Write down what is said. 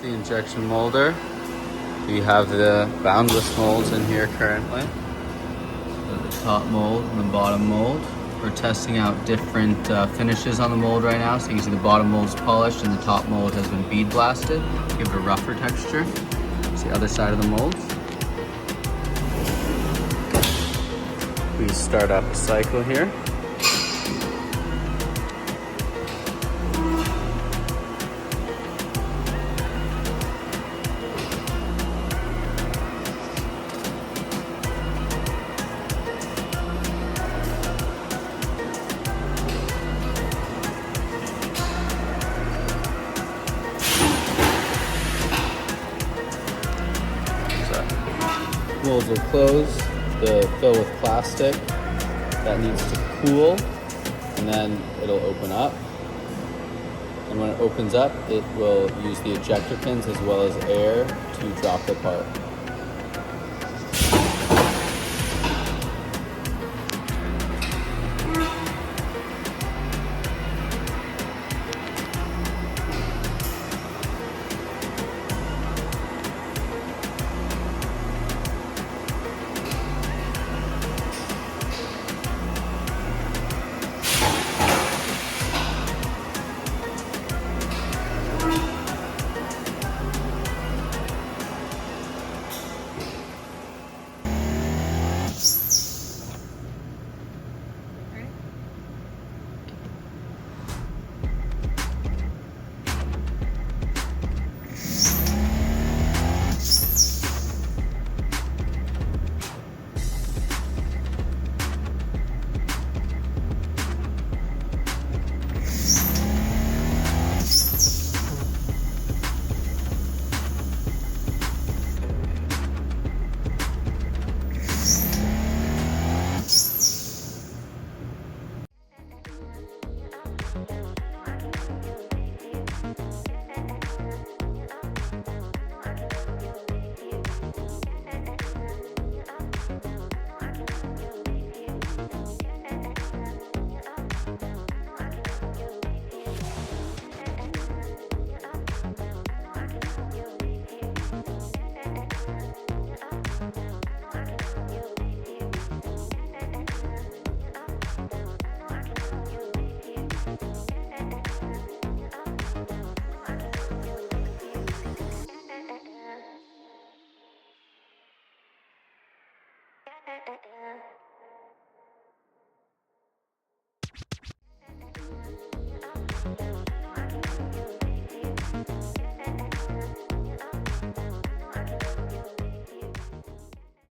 the injection molder. We have the boundless molds in here currently. So the top mold and the bottom mold. We're testing out different finishes on the mold right now. So you can see the bottom mold is polished and the top mold has been bead blasted. Give it a rougher texture. It's the other side of the mold. We start up a cycle here. Molds will close, the fill with plastic. That needs to cool, and then it'll open up. And when it opens up, it will use the ejector pins as well as air to drop the part.